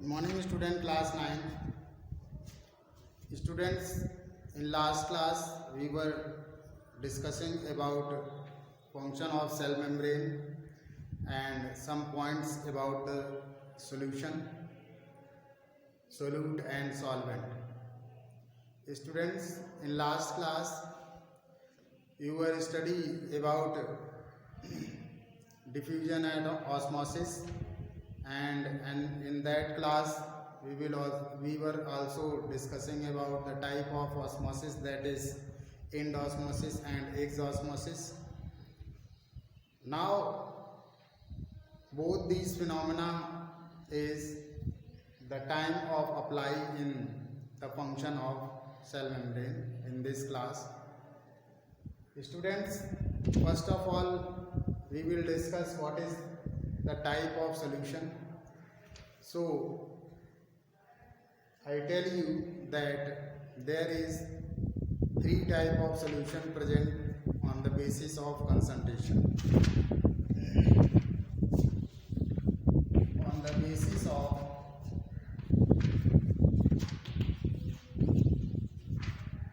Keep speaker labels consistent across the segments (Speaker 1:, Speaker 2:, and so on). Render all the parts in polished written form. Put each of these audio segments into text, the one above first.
Speaker 1: Morning student, class 9. Students, in last class we were discussing about function of cell membrane and some points about the solution, solute and solvent. Students, in last class you were study about diffusion and osmosis, and in that class we were also discussing about the type of osmosis, that is endosmosis and exosmosis. Now both these phenomena is the time of apply in the function of cell membrane in this class. Students, first of all we will discuss what is the type of solution. So I tell you that there is three type of solution present on the basis of concentration. On the basis of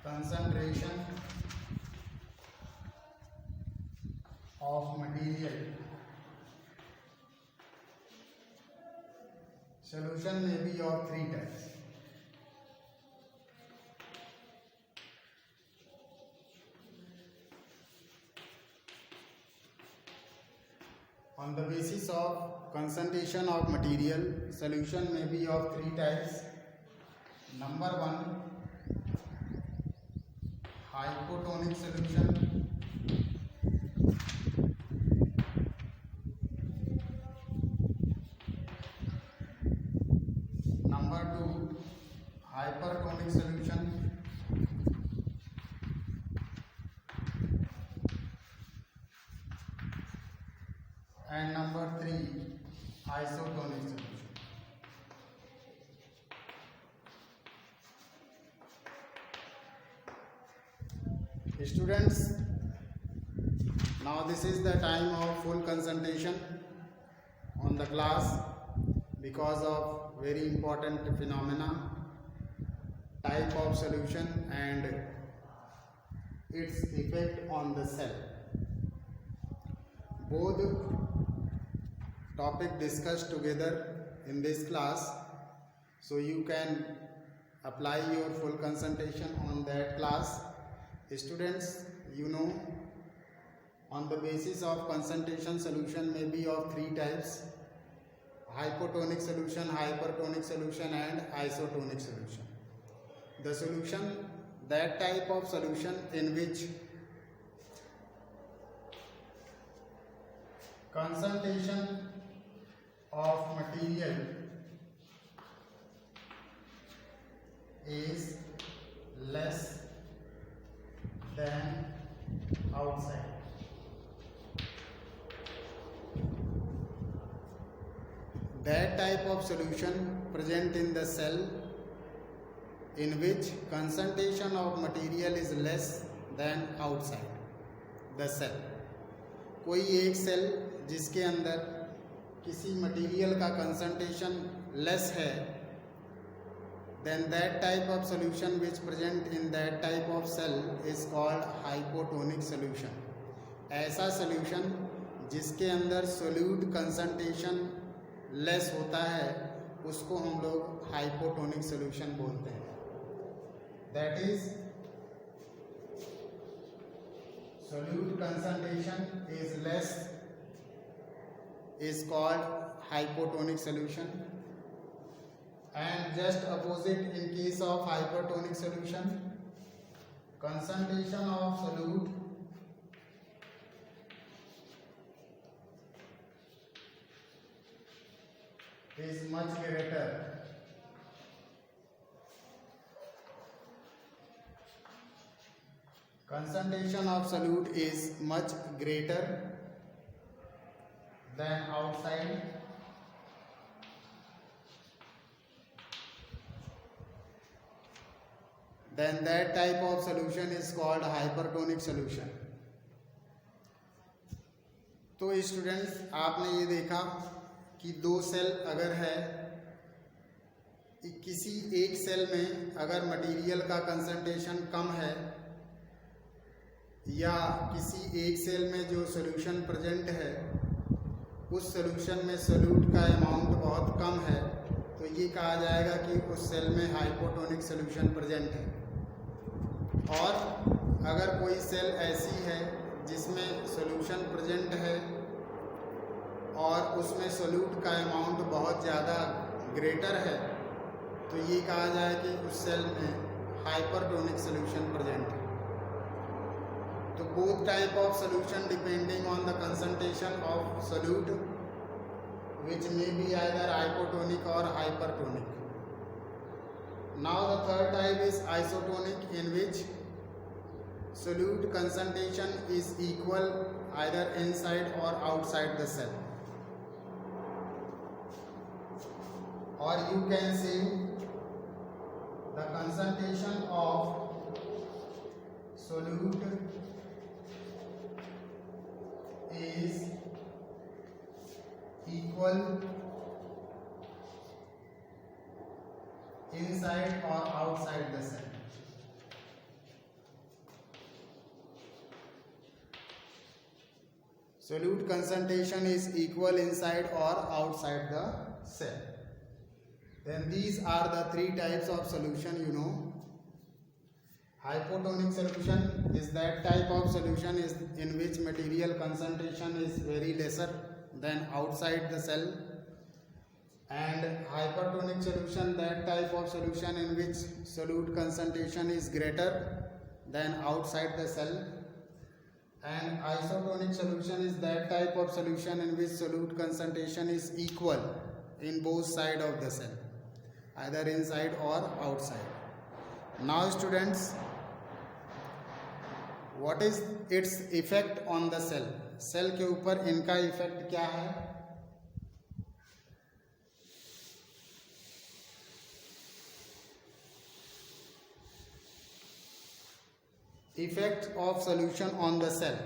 Speaker 1: concentration of material, solution may be of three types. On the basis of concentration of material, solution may be of three types. Number one, hypotonic solution. Number two, hypertonic solution. And number three, isotonic solution. Students, now this is the time of full concentration on the class because of very important phenomena, type of solution and its effect on the cell. Both topic discussed together in this class, so you can apply your full concentration on that class. Students, you know, on the basis of concentration, solution may be of three types: hypotonic solution, hypertonic solution and isotonic solution. The solution, that type of solution in which concentration of material is less than outside. That type of solution present in the cell in which concentration of material is less than outside the cell. कोई एक cell जिसके अंदर किसी material का concentration less है, then that type of solution which present in that type of cell is called hypotonic solution. ऐसा solution जिसके अंदर solute concentration लेस होता है उसको हम लोग hypotonic solution बोलते हैं. That is, solute concentration is less is called hypotonic solution, and just opposite in case of hypertonic solution, concentration of solute is much greater. Concentration of solute is much greater than outside. Then that type of solution is called hypertonic solution. तो students, आपने ये देखा कि दो cell अगर है किसी एक सेल में अगर मटेरियल का कंसंट्रेशन कम है या किसी एक सेल में जो सॉल्यूशन प्रेजेंट है उस सॉल्यूशन में सोल्यूट का अमाउंट बहुत कम है, तो ये कहा जाएगा कि उस सेल में हाइपोटोनिक सॉल्यूशन प्रेजेंट है। और अगर कोई सेल ऐसी है जिसमें सॉल्यूशन प्रेजेंट है और उसमें सोल्यूट का अमाउंट बहुत ज़्यादा ग्रेटर है, तो ये कहा जाए कि उस सेल में हाइपरटोनिक सॉल्यूशन प्रेजेंट है। तो both type of solution depending on the concentration of solute, which may be either hypotonic or hypertonic. Now the third type is isotonic, in which solute concentration is equal either inside or outside the cell, or you can say the concentration of solute is equal inside or outside the cell. Solute concentration is equal inside or outside the cell. Then these are the three types of solution, you know. Hypotonic solution is that type of solution is in which material concentration is very lesser than outside the cell, and hypertonic solution that type of solution in which solute concentration is greater than outside the cell, and isotonic solution is that type of solution in which solute concentration is equal in both sides of the cell, either inside or outside. Now students, what is its effect on the cell? Cell के ऊपर इनका effect क्या है? Effect of solution on the cell.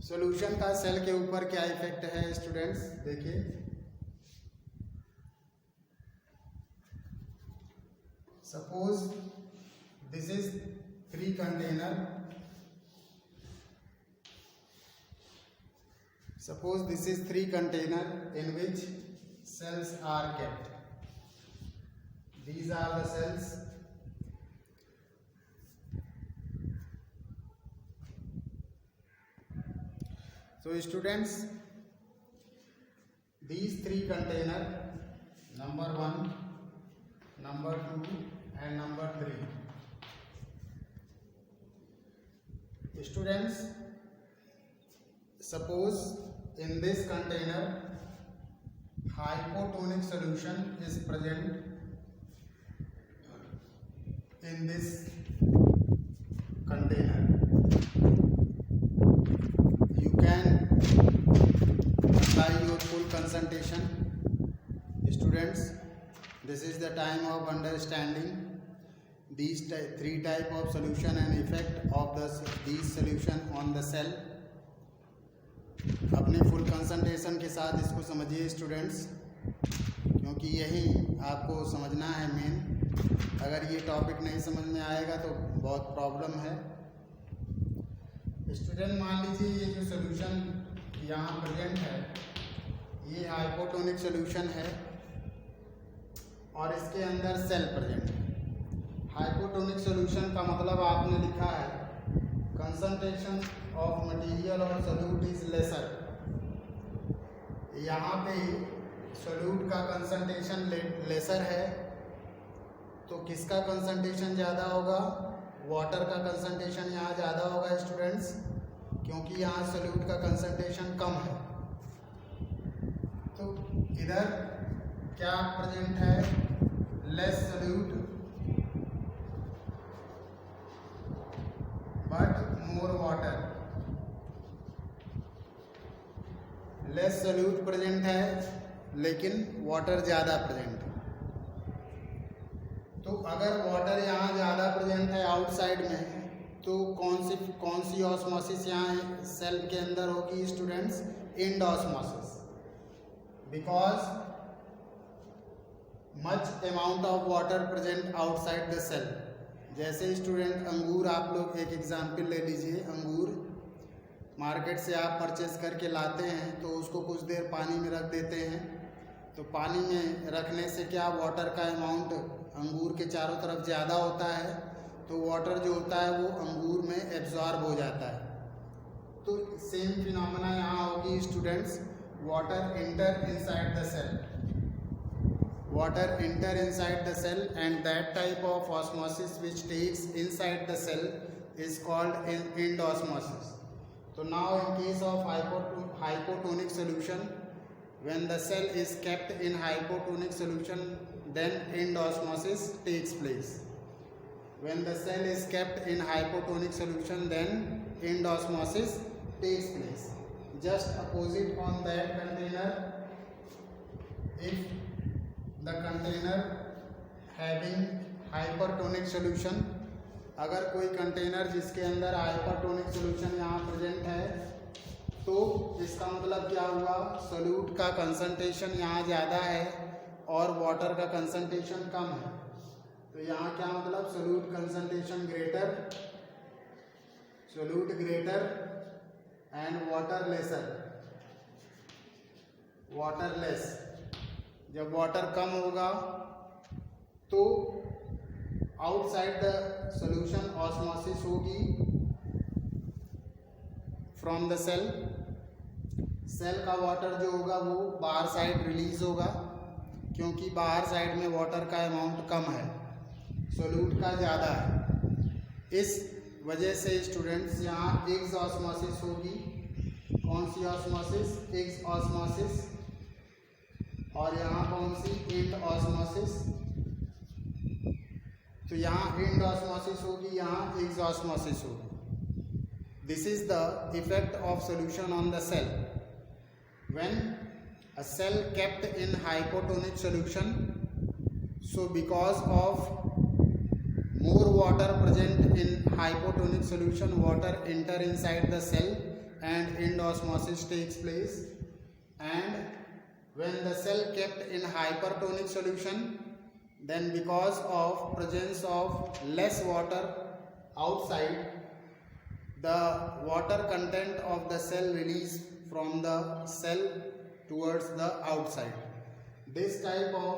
Speaker 1: Solution का cell के ऊपर क्या effect है स्टूडेंट्स? देखिए, suppose this is 3 container, suppose this is 3 container in which cells are kept. These are the cells. So students, these 3 container, number 1, number 2 and number 3. Students, suppose in this container hypotonic solution is present in this container. You can apply your full concentration. Students, this is the time of understanding these 3 type of solution and effect of these solution on the cell. अपने full concentration के साथ इसको समझिए students, क्योंकि यही आपको समझना है मेन। अगर ये टॉपिक नहीं समझ में आएगा तो बहुत प्रॉब्लम है। स्टूडेंट, मान लीजिए ये जो सॉल्यूशन यहाँ प्रेजेंट है ये हाइपोटोनिक सॉल्यूशन है और इसके अंदर सेल प्रेजेंट है। हाइपोटोनिक सॉल्यूशन का मतलब आपने लिखा है कंसंट्रेशन ऑफ मटेरियल और सोल्यूट इज लेसर। यहाँ पे सोल्यूट का कंसंट्रेशन लेसर है, तो किसका कंसंट्रेशन ज़्यादा होगा? वाटर का कंसंट्रेशन यहाँ ज़्यादा होगा स्टूडेंट्स, क्योंकि यहाँ सोल्यूट का कंसंट्रेशन कम है। तो इधर क्या प्रेजेंट है? Less solute but more water. Less solute present है लेकिन वाटर ज़्यादा प्रेजेंट है। तो अगर वाटर यहाँ ज़्यादा प्रेजेंट है आउटसाइड में, तो कौन सी ऑस्मोसिस यहाँ सेल के अंदर होगी students? Endosmosis, because much amount of water present outside the cell. जैसे स्टूडेंट अंगूर, आप लोग एक एग्जाम्पल ले लीजिए। अंगूर मार्केट से आप परचेज करके लाते हैं तो उसको कुछ देर पानी में रख देते हैं, तो पानी में रखने से क्या वाटर का अमाउंट अंगूर के चारों तरफ ज़्यादा होता है, तो वाटर जो होता है वो अंगूर में एब्जॉर्ब हो जाता है। तो सेम फिनोमेना यहाँ होगी students, water enter inside the cell, water enter inside the cell, and that type of osmosis which takes inside the cell is called end osmosis. So now in case of hypotonic solution, when the cell is kept in hypotonic solution, then end osmosis takes place. When the cell is kept in hypotonic solution, then end osmosis takes place. Just opposite on that container, if the container having hypertonic solution, अगर कोई container जिसके अंदर hypertonic solution यहाँ present है, तो इसका मतलब क्या हुआ? सोल्यूट का कंसंट्रेशन यहाँ ज़्यादा है और वाटर का कंसंट्रेशन कम है। तो यहाँ क्या मतलब? Solute concentration greater, solute greater and water lesser, water less. जब वाटर कम होगा तो आउटसाइड द सॉल्यूशन ऑस्मोसिस होगी फ्रॉम द सेल। सेल का वाटर जो होगा वो बाहर साइड रिलीज होगा, क्योंकि बाहर साइड में वाटर का अमाउंट कम है, सोल्यूट का ज़्यादा है। इस वजह से स्टूडेंट्स यहाँ एक्स ऑस्मोसिस होगी। कौन सी ऑस्मोसिस? X osmosis. और यहाँ कौन सी? And osmosis. तो यहाँ एंड ऑस्मोसिस होगी, यहाँ एक्स ऑस्मोसिस होगी। This is the effect of solution on the cell when a cell kept in hypotonic solution. So because of more water present in hypotonic solution, water enter inside the cell and end osmosis takes place. And when the cell kept in hypertonic solution, then because of presence of less water outside, the water content of the cell release from the cell towards the outside. This type of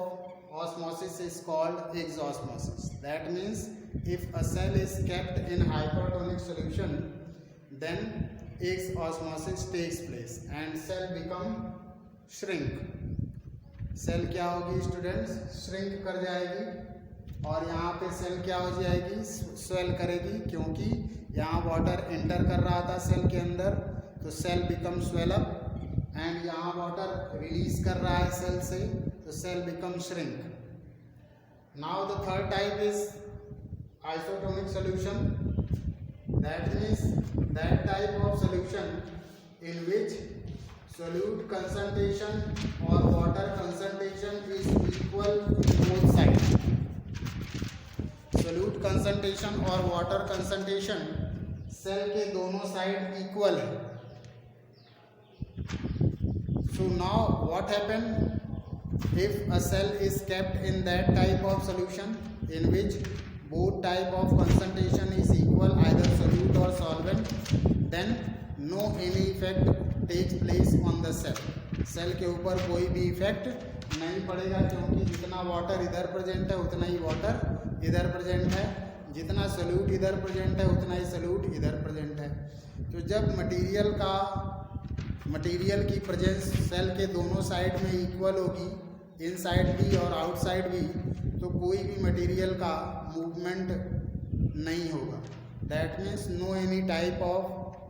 Speaker 1: osmosis is called exosmosis. That means if a cell is kept in hypertonic solution, then exosmosis takes place and cell become shrink. Cell क्या होगी students? Shrink कर जाएगी। और यहाँ पे cell क्या हो जाएगी? स्वेल करेगी, क्योंकि यहाँ वाटर एंटर कर रहा था सेल के अंदर, तो cell become swell up. And यहाँ वाटर रिलीज कर रहा है सेल से, तो cell become shrink. Now the third type is isotonic solution. That means that type of solution in which solute concentration or water concentration is equal to both sides. Solute concentration or water concentration cell के दोनों side equal है। So now what happen if a cell is kept in that type of solution in which both type of concentration is equal, either solute or solvent, then no any effect takes place on the cell. Cell के ऊपर कोई भी effect नहीं पड़ेगा, क्योंकि जितना water इधर present है उतना ही वाटर इधर प्रेजेंट है, जितना सोल्यूट इधर प्रेजेंट है उतना ही सोल्यूट इधर प्रेजेंट है। तो जब मटेरियल की प्रेजेंस सेल के दोनों साइड में इक्वल होगी, इनसाइड भी और आउटसाइड भी, तो कोई भी मटेरियल का मूवमेंट नहीं होगा। That means no any type of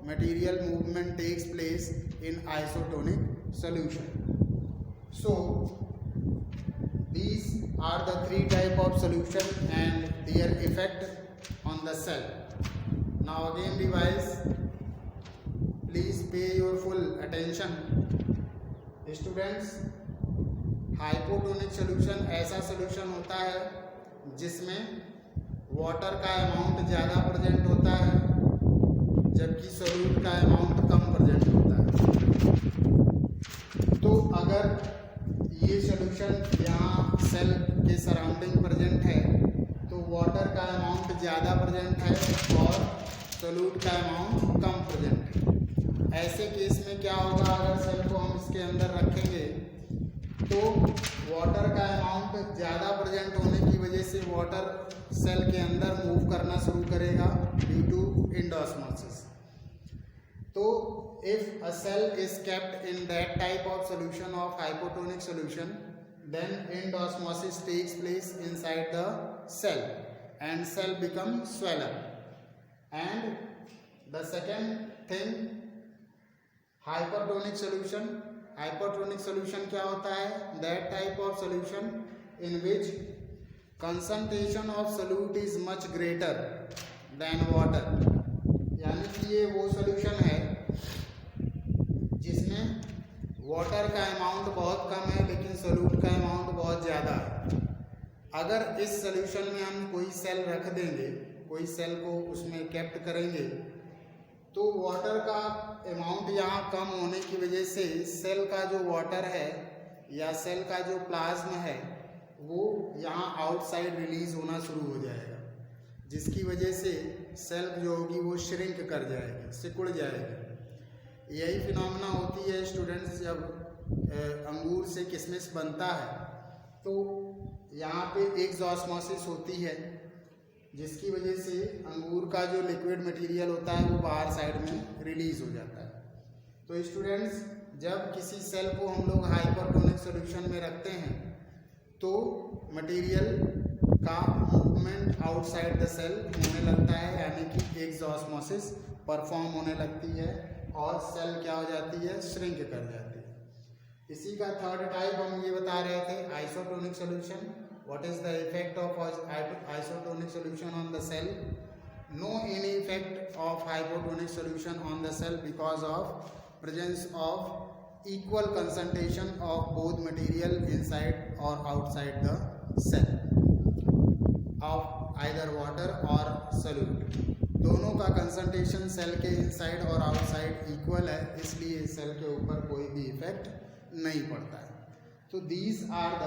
Speaker 1: material movement takes place in isotonic solution. So these are the three type of solution and their effect on the cell. Now again revise, please pay your full attention. Students, hypotonic solution ऐसा solution होता है जिसमें water का amount ज़्यादा present होता है, जबकि solute का अमाउंट कम प्रेजेंट होता है। तो अगर ये सॉल्यूशन यहाँ सेल के सराउंडिंग प्रेजेंट है तो वाटर का अमाउंट ज़्यादा प्रेजेंट है और सॉल्यूट का अमाउंट कम प्रेजेंट है। ऐसे केस में क्या होगा, अगर सेल को हम इसके अंदर रखेंगे तो वाटर का अमाउंट ज़्यादा प्रेजेंट होने की वजह से वाटर सेल के अंदर मूव करना शुरू करेगा ड्यू टू एंडोस्मोसिस। तो if a cell is kept in that type of solution of hypotonic solution, then endosmosis takes place inside the cell and cell become swell up. And the second thing, hypertonic solution. Hypertonic solution क्या होता है? That type of solution in which concentration of solute is much greater than water. यानी कि ये वो solution है जिसमें water का अमाउंट बहुत कम है लेकिन सॉल्यूट का अमाउंट बहुत ज़्यादा है। अगर इस सॉल्यूशन में हम कोई सेल रख देंगे, कोई सेल को उसमें कैप्ट करेंगे, तो वाटर का अमाउंट यहाँ कम होने की वजह से सेल का जो वाटर है या सेल का जो प्लाज्मा है वो यहाँ आउटसाइड रिलीज होना शुरू हो जाएगा, जिसकी वजह से सेल जो होगी वो श्रिंक कर जाएगी, सिकुड़ जाएगी। यही फिनोमेना होती है स्टूडेंट्स, जब अंगूर से किशमिश बनता है तो यहाँ पे एक्सोस्मोसिस होती है, जिसकी वजह से अंगूर का जो लिक्विड मटेरियल होता है वो बाहर साइड में रिलीज हो जाता है। तो स्टूडेंट्स, जब किसी सेल को हम लोग हाइपरटोनिक सॉल्यूशन में रखते हैं तो मटेरियल का मूवमेंट आउटसाइड द सेल होने लगता है, यानी कि एक्सोस्मोसिस परफॉर्म होने लगती है और सेल क्या हो जाती है, श्रिंक कर जाती है। इसी का थर्ड टाइप हम ये बता रहे थे, isotonic solution. What is the effect of isotonic solution on the cell? No any effect of hypotonic solution on the cell because of presence of equal concentration of both material inside और outside the cell of either water और solute. दोनों का concentration cell के inside और outside equal है, इसलिए cell के ऊपर कोई भी इफेक्ट नहीं पड़ता है। तो these are the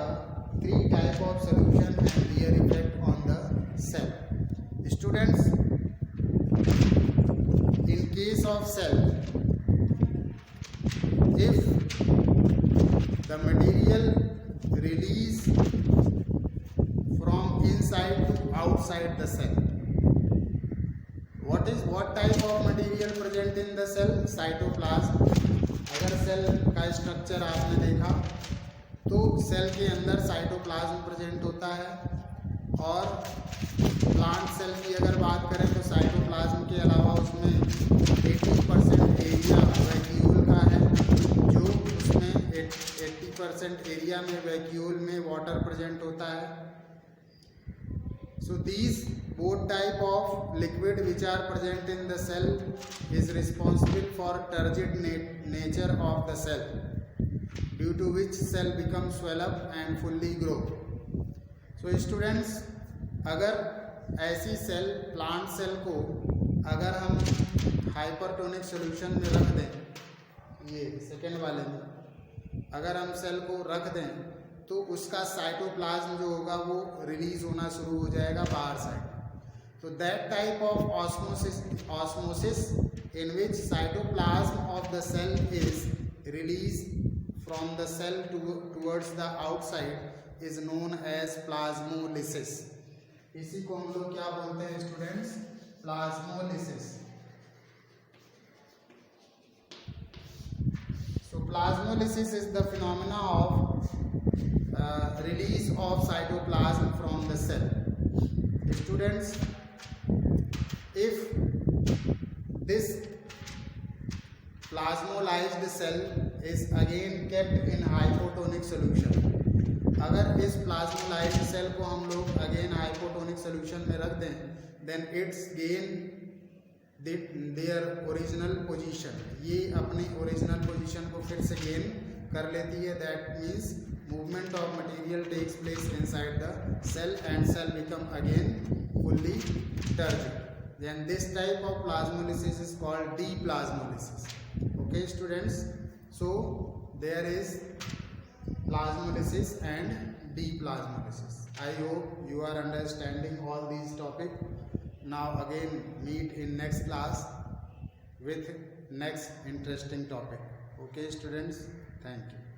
Speaker 1: 3 type of solution and their effect on the cell. Students, in case of cell, if the material release from inside to outside the cell, what type of material present in the cell? Cytoplasm. अगर cell का structure आपने देखा तो cell के अंदर cytoplasm present होता है, और प्लांट सेल की अगर बात करें तो साइटोप्लाज्म के अलावा उसमें 80% एरिया वैक्यूल का है, जो उसमें 80% एरिया में वैक्यूल में वाटर प्रेजेंट होता है। So these both type of liquid which are present in the cell is responsible for turgid nature of the cell, due to which cell becomes swell up and fully grow. So students, अगर ऐसी cell, plant cell को अगर हम hypertonic solution में रख दें, ये second वाले में अगर हम सेल को रख दें तो उसका साइटोप्लाज्म जो होगा वो रिलीज होना शुरू हो जाएगा बाहर साइड। तो that type of osmosis in which cytoplasm of the cell is release from the cell towards the outside is known as plasmolysis. इसी को हम लोग क्या बोलते हैं students? Plasmolysis. So plasmolysis is the phenomena of release of cytoplasm from the cell. Students, if this plasmolyzed cell is again kept in hypotonic solution, अगर इस plasmolysed cell को हम लोग अगेन हाइपोटोनिक सॉल्यूशन में रख दें, then it's gain their original position, ये अपनी ओरिजिनल पोजीशन को फिर से गेन कर लेती है। That means movement of material takes place inside the cell and cell become again fully turgid. Then this type of plasmolysis is called deplasmolysis. Okay students, so there is plasmolysis and deplasmolysis. I hope you are understanding all these topics. Now again meet in next class with next interesting topic. Okay students, thank you.